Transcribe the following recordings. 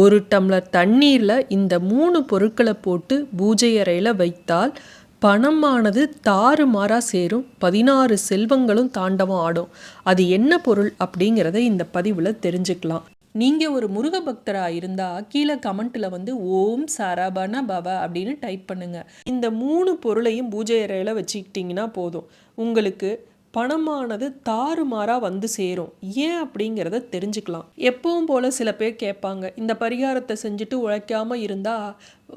ஒரு டம்ளர் தண்ணீரில் இந்த 3 பொருட்களை போட்டு பூஜை அறையில் வைத்தால் பணமானது தாறுமாறாக சேரும், 16 செல்வங்களும் தாண்டவம் ஆடும். அது என்ன பொருள் அப்படிங்கிறத இந்த பதிவில் தெரிஞ்சுக்கலாம். நீங்கள் ஒரு முருக பக்தராக இருந்தால் கீழே கமெண்ட்டில் வந்து ஓம் சரபண பவ அப்படின்னு டைப் பண்ணுங்கள். இந்த 3 பொருளையும் பூஜை அறையில் வச்சுக்கிட்டிங்கன்னா போதும், உங்களுக்கு பணமானது தாறுமாறாக வந்து சேரும். ஏன் அப்படிங்கிறத தெரிஞ்சுக்கலாம். எப்பவும் போல் சில பேர் கேட்பாங்க, இந்த பரிகாரத்தை செஞ்சுட்டு உழைக்காமல் இருந்தால்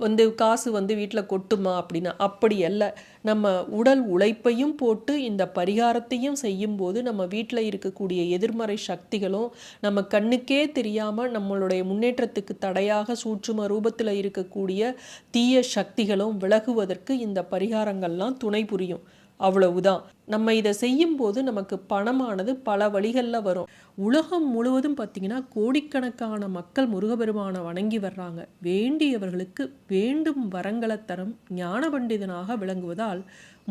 வந்து காசு வந்து வீட்டில் கொட்டுமா அப்படின்னு. அப்படி அல்ல. நம்ம உடல் உழைப்பையும் போட்டு இந்த பரிகாரத்தையும் செய்யும்போது நம்ம வீட்டில் இருக்கக்கூடிய எதிர்மறை சக்திகளும் நம்ம கண்ணுக்கே தெரியாமல் நம்மளுடைய முன்னேற்றத்துக்கு தடையாக சூட்சும ரூபத்தில் இருக்கக்கூடிய தீய சக்திகளும் விலகுவதற்கு இந்த பரிகாரங்கள்லாம் துணை புரியும். அவ்வளவுதான். நம்ம இதை செய்யும்போது நமக்கு பணமானது பல வழிகளில் வரும். உலகம் முழுவதும் பார்த்திங்கன்னா கோடிக்கணக்கான மக்கள் முருகபெருமானை வணங்கி வர்றாங்க. வேண்டியவர்களுக்கு வேண்டும் வரங்களை தரும் ஞான பண்டிதனாக விளங்குவதால்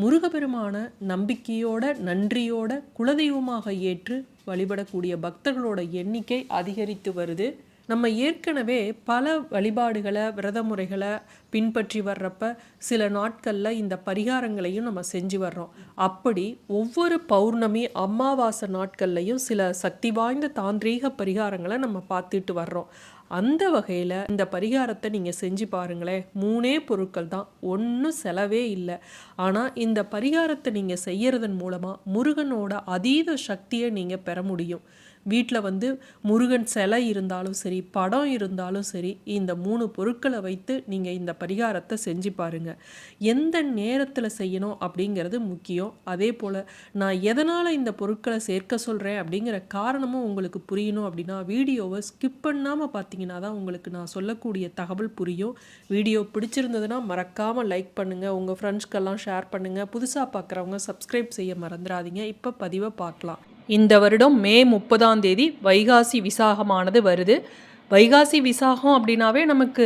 முருகபெருமான நம்பிக்கையோட நன்றியோட குலதெய்வமாக ஏற்று வழிபடக்கூடிய பக்தர்களோட எண்ணிக்கை அதிகரித்து வருது. நம்ம ஏற்கனவே பல வழிபாடுகளை விரத முறைகளை பின்பற்றி வர்றப்ப சில நாட்களில் இந்த பரிகாரங்களையும் நம்ம செஞ்சு வர்றோம். அப்படி ஒவ்வொரு பௌர்ணமி அமாவாசை நாட்கள்லையும் சில சக்தி வாய்ந்த தாந்திரீக பரிகாரங்களை நம்ம பார்த்துட்டு வர்றோம். அந்த வகையில் இந்த பரிகாரத்தை நீங்கள் செஞ்சு பாருங்களேன். 3 பொருட்கள் தான், ஒன்றும் செலவே இல்லை. ஆனால் இந்த பரிகாரத்தை நீங்கள் செய்யறதன் மூலமாக முருகனோட அதீத சக்தியை நீங்கள் பெற முடியும். வீட்டில் வந்து முருகன் சிலை இருந்தாலும் சரி, படம் இருந்தாலும் சரி, இந்த 3 பொருட்களை வைத்து நீங்கள் இந்த பரிகாரத்தை செஞ்சு பாருங்கள். எந்த நேரத்தில் செய்யணும் அப்படிங்கிறது முக்கியம். அதே போல் நான் எதனால் இந்த பொருட்களை சேர்க்க சொல்கிறேன் அப்படிங்கிற காரணமும் உங்களுக்கு புரியணும் அப்படின்னா வீடியோவை ஸ்கிப் பண்ணாமல் பார்த்தீங்கன்னா தான் உங்களுக்கு நான் சொல்லக்கூடிய தகவல் புரியும். வீடியோ பிடிச்சிருந்ததுன்னா மறக்காமல் லைக் பண்ணுங்கள், உங்கள் ஃப்ரெண்ட்ஸ்க்கெல்லாம் ஷேர் பண்ணுங்கள். புதுசாக பார்க்குறவங்க சப்ஸ்கிரைப் செய்ய மறந்துடாதீங்க. இப்போ பதிவை பார்க்கலாம். இந்த வருடம் மே 30ஆம் தேதி வைகாசி விசாகமானது வருது. வைகாசி விசாகம் அப்படின்னாவே நமக்கு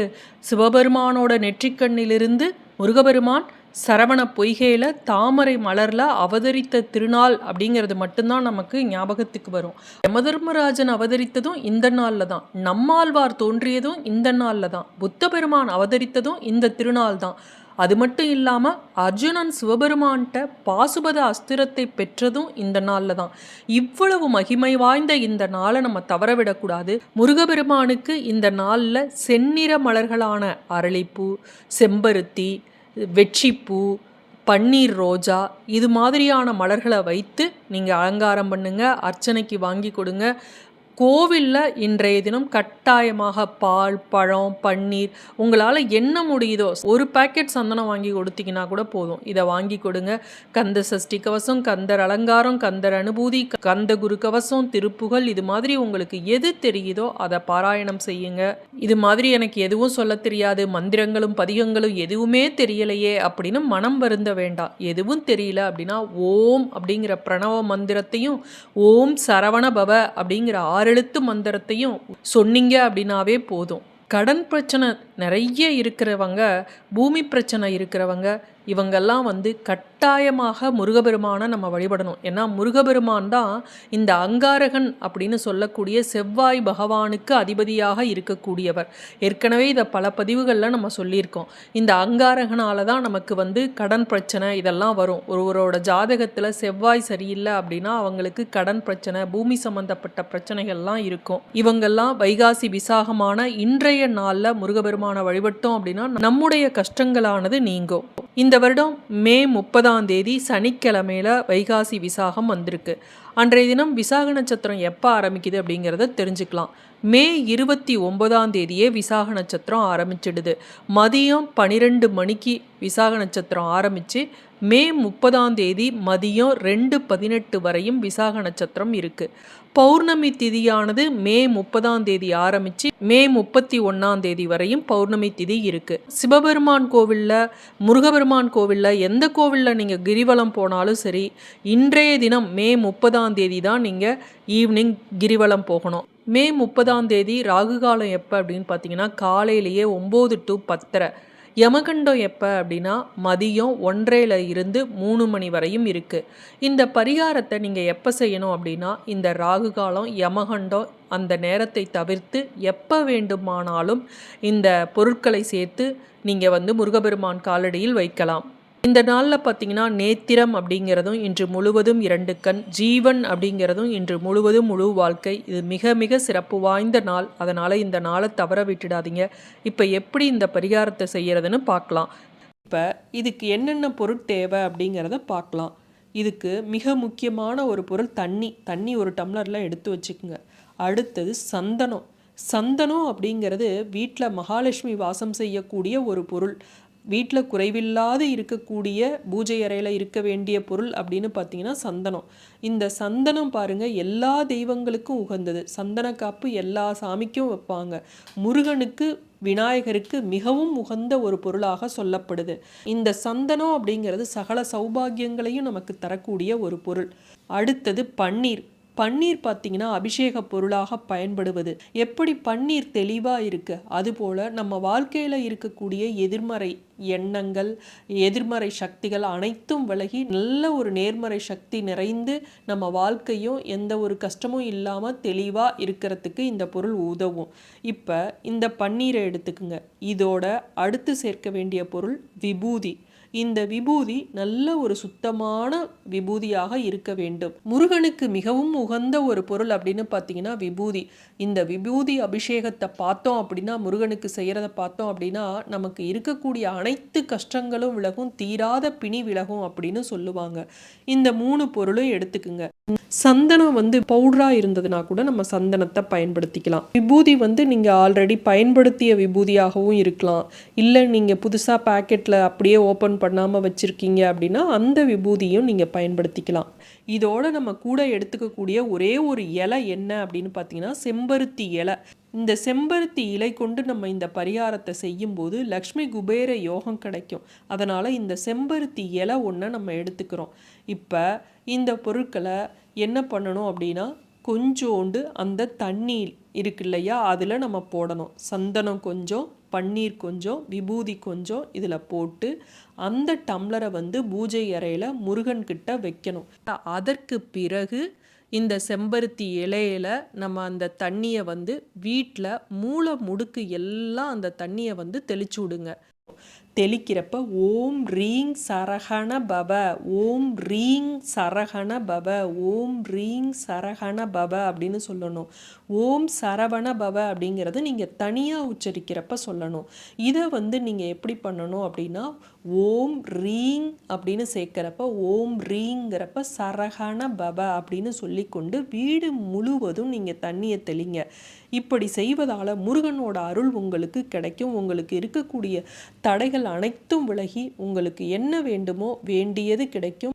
சிவபெருமானோட நெற்றிக்கண்ணிலிருந்து முருகபெருமான் சரவண பொய்கையில் தாமரை மலரில் அவதரித்த திருநாள் அப்படிங்கிறது மட்டும்தான் நமக்கு ஞாபகத்துக்கு வரும். யமதர்மராஜன் அவதரித்ததும் இந்த நாளில் தான், நம்மாழ்வார் தோன்றியதும் இந்த நாளில் தான், புத்த பெருமான் அவதரித்ததும் இந்த திருநாள் தான். அது மட்டும் இல்லாமல் அர்ஜுனன் சிவபெருமான்கிட்ட பாசுபத அஸ்திரத்தை பெற்றதும் இந்த நாளில் தான். இவ்வளவு மகிமை வாய்ந்த இந்த நாளை நம்ம தவறவிடக்கூடாது. முருகபெருமானுக்கு இந்த நாளில் செந்நிற மலர்களான அரளிப்பூ, செம்பருத்தி, வெற்றிப்பூ, பன்னீர் ரோஜா இது மாதிரியான மலர்களை வைத்து நீங்கள் அலங்காரம் பண்ணுங்க, அர்ச்சனைக்கு வாங்கி கொடுங்க. கோவிலில் இன்றைய தினம் கட்டாயமாக பால், பழம், பன்னீர் உங்களால் என்ன முடியுதோ ஒரு பேக்கெட் சந்தனம் வாங்கி கொடுத்தீங்கன்னா கூட போதும். இதை வாங்கி கொடுங்க. கந்த சஷ்டி கவசம், கந்தர் அலங்காரம், கந்தர் அனுபூதி, கந்த குரு கவசம், திருப்புகழ் இது மாதிரி உங்களுக்கு எது தெரியுதோ அதை பாராயணம் செய்யுங்க. இது மாதிரி எனக்கு எதுவும் சொல்ல தெரியாது, மந்திரங்களும் பதிகங்களும் எதுவுமே தெரியலையே அப்படின்னு மனம் வருந்த வேண்டாம். எதுவும் தெரியல அப்படின்னா ஓம் அப்படிங்கிற பிரணவ மந்திரத்தையும் ஓம் சரவண பவ அப்படிங்கிற 6 எழுத்து மந்திரத்தையும் சொன்னீங்க அப்படின்னாவே போதும். கடன் பிரச்சனை நிறைய இருக்கிறவங்க, பூமி பிரச்சனை இருக்கிறவங்க, இவங்கெல்லாம் வந்து கட்டாயமாக முருகபெருமானை நம்ம வழிபடணும். ஏன்னா முருகபெருமான் தான் இந்த அங்காரகன் அப்படின்னு சொல்லக்கூடிய செவ்வாய் பகவானுக்கு அதிபதியாக இருக்கக்கூடியவர். ஏற்கனவே இதை பல பதிவுகளில் நம்ம சொல்லியிருக்கோம். இந்த அங்காரகனால தான் நமக்கு வந்து கடன் பிரச்சனை இதெல்லாம் வரும். ஒருவரோட ஜாதகத்தில் செவ்வாய் சரியில்லை அப்படின்னா அவங்களுக்கு கடன் பிரச்சனை, பூமி சம்பந்தப்பட்ட பிரச்சனைகள்லாம் இருக்கும். இவங்கெல்லாம் வைகாசி விசாகமான இன்றைய நாளில் முருகபெருமானை வழிபட்டோம் அப்படின்னா நம்முடைய கஷ்டங்களானது நீங்கும். இந்த வருடம் மே 30ஆம் தேதி சனிக்கிழமையில வைகாசி விசாகம் வந்திருக்கு. அன்றைய தினம் விசாக நட்சத்திரம் எப்போ ஆரம்பிக்குது அப்படிங்கிறத தெரிஞ்சுக்கலாம். மே 29ஆம் தேதியே விசாக நட்சத்திரம் ஆரம்பிச்சிடுது. மதியம் 12 மணிக்கு விசாக நட்சத்திரம் ஆரம்பித்து மே 30ஆம் தேதி மதியம் 2:18 வரையும் விசாக நட்சத்திரம் இருக்குது. பௌர்ணமி திதியானது மே 30ஆம் தேதி ஆரம்பித்து மே 31ஆம் தேதி வரையும் பௌர்ணமி திதி இருக்குது. சிவபெருமான் கோவிலில், முருகபெருமான் கோவிலில், எந்த கோவிலில் நீங்கள் கிரிவலம் போனாலும் சரி, இன்றைய தினம் மே 30ஆம் தேதி தான் நீங்கள் ஈவினிங் கிரிவலம் போகணும். மே 30ஆம் தேதி ராகு காலம் எப்போ அப்படின்னு பார்த்தீங்கன்னா காலையிலேயே 9 to 10:30. யமகண்டம் எப்போ அப்படின்னா மதியம் 1:30 இருந்து 3 மணி வரையும் இருக்குது. இந்த பரிகாரத்தை நீங்கள் எப்போ செய்யணும் அப்படின்னா இந்த ராகு காலம் யமகண்டம் அந்த நேரத்தை தவிர்த்து எப்போ வேண்டுமானாலும் இந்த பொருட்களை சேர்த்து நீங்கள் முருகபெருமான் காலடியில் வைக்கலாம். இந்த நாளில் பார்த்தீங்கன்னா நேத்திரம் அப்படிங்கிறதும் இன்று முழுவதும் 2 கண், ஜீவன் அப்படிங்கிறதும் இன்று முழுவதும் முழு வாழ்க்கை. இது மிக மிக சிறப்பு வாய்ந்த நாள். அதனால் இந்த நாளை தவற விட்டுடாதீங்க. இப்போ எப்படி இந்த பரிகாரத்தை செய்கிறதுன்னு பார்க்கலாம். இப்போ இதுக்கு என்னென்ன பொருள் தேவை அப்படிங்கிறத பார்க்கலாம். இதுக்கு மிக முக்கியமான ஒரு பொருள் தண்ணி ஒரு டம்ளரில் எடுத்து வச்சுக்கோங்க. அடுத்தது சந்தனம். சந்தனம் அப்படிங்கிறது வீட்டில் மகாலட்சுமி வாசம் செய்யக்கூடிய ஒரு பொருள். வீட்டில் குறைவில்லாது இருக்கக்கூடிய பூஜை அறையில் இருக்க வேண்டிய பொருள் அப்படின்னு பார்த்தீங்கன்னா சந்தனம். இந்த சந்தனம் பாருங்கள் எல்லா தெய்வங்களுக்கும் உகந்தது. சந்தன காப்பு எல்லா சாமிக்கும் வைப்பாங்க. முருகனுக்கு விநாயகருக்கு மிகவும் உகந்த ஒரு பொருளாக சொல்லப்படுது. இந்த சந்தனம் அப்படிங்கிறது சகல சௌபாகியங்களையும் நமக்கு தரக்கூடிய ஒரு பொருள். அடுத்தது பன்னீர். பன்னீர் பார்த்திங்கன்னா அபிஷேக பொருளாக பயன்படுவது. எப்படி பன்னீர் தெளிவாக இருக்குது, அதுபோல் நம்ம வாழ்க்கையில் இருக்கக்கூடிய எதிர்மறை எண்ணங்கள், எதிர்மறை சக்திகள் அனைத்தும் விலகி நல்ல ஒரு நேர்மறை சக்தி நிறைந்து நம்ம வாழ்க்கையும் எந்த ஒரு கஷ்டமும் இல்லாமல் தெளிவாக இருக்கிறதுக்கு இந்த பொருள் உதவும். இப்போ இந்த பன்னீரை எடுத்துக்குங்க. இதோட அடுத்து சேர்க்க வேண்டிய பொருள் விபூதி. இந்த விபூதி நல்ல ஒரு சுத்தமான விபூதியாக இருக்க வேண்டும். முருகனுக்கு மிகவும் உகந்த ஒரு பொருள் அப்படின்னு பார்த்தீங்கன்னா விபூதி. இந்த விபூதி அபிஷேகத்தை பார்த்தோம் அப்படின்னா, முருகனுக்கு செய்கிறத பார்த்தோம் அப்படின்னா நமக்கு இருக்கக்கூடிய அனைத்து கஷ்டங்களும் விலகும், தீராத பிணி விலகும் அப்படின்னு சொல்லுவாங்க. இந்த 3 பொருளும் எடுத்துக்குங்க. சந்தனம் பவுடராக இருந்ததுன்னா கூட நம்ம சந்தனத்தை பயன்படுத்திக்கலாம். விபூதி நீங்கள் ஆல்ரெடி பயன்படுத்திய விபூதியாகவும் இருக்கலாம். இல்லை நீங்கள் புதுசாக பேக்கெட்டில் அப்படியே ஓப்பன் பண்ணாமல் வச்சுருக்கீங்க அப்படின்னா அந்த விபூதியும் நீங்கள் பயன்படுத்திக்கலாம். இதோட நம்ம கூட எடுத்துக்கக்கூடிய ஒரே ஒரு இலை என்ன அப்படின்னு பார்த்தீங்கன்னா செம்பருத்தி இலை. இந்த செம்பருத்தி இலை கொண்டு நம்ம இந்த பரிகாரத்தை செய்யும்போது லக்ஷ்மி குபேர யோகம் கிடைக்கும். அதனால் இந்த செம்பருத்தி இலை ஒன்றை நம்ம எடுத்துக்கிறோம். இப்போ இந்த பொருட்களை என்ன பண்ணணும் அப்படின்னா கொஞ்சோண்டு அந்த தண்ணி இருக்கு இல்லையா, அதில் நம்ம போடணும். சந்தனம் கொஞ்சம், பன்னீர் கொஞ்சம், விபூதி கொஞ்சம் இதில் போட்டு அந்த டம்ளரை பூஜை அறையில் முருகன்கிட்ட வைக்கணும். அதற்கு பிறகு இந்த செம்பருத்தி இலையில நம்ம அந்த தண்ணியை வீட்டில் மூளை முடுக்கு எல்லாம் அந்த தண்ணியை தெளிச்சு விடுங்க. தெளிக்கிறப்ப ஓம் ரீங் சரகண பவ, ஓம் ரீங் சரகண பவ, ஓம் ரீங் சரகண பவ அப்படின்னு சொல்லணும். ஓம் சரவண பவ அப்படிங்கிறது நீங்கள் தனியாக உச்சரிக்கிறப்ப சொல்லணும். இதை நீங்கள் எப்படி பண்ணணும் அப்படின்னா ஓம் ரீங் அப்படின்னு சேர்க்கிறப்ப ஓம் ரீங்கிறப்ப சரகண பவ அப்படின்னு சொல்லிக்கொண்டு வீடு முழுவதும் நீங்கள் தண்ணியை தெளிங்க. இப்படி செய்வதால் முருகனோட அருள் உங்களுக்கு கிடைக்கும். உங்களுக்கு இருக்கக்கூடிய தடைகள் அனைத்தும் விலகி உங்களுக்கு என்ன வேண்டுமோ வேண்டியது கிடைக்கும்.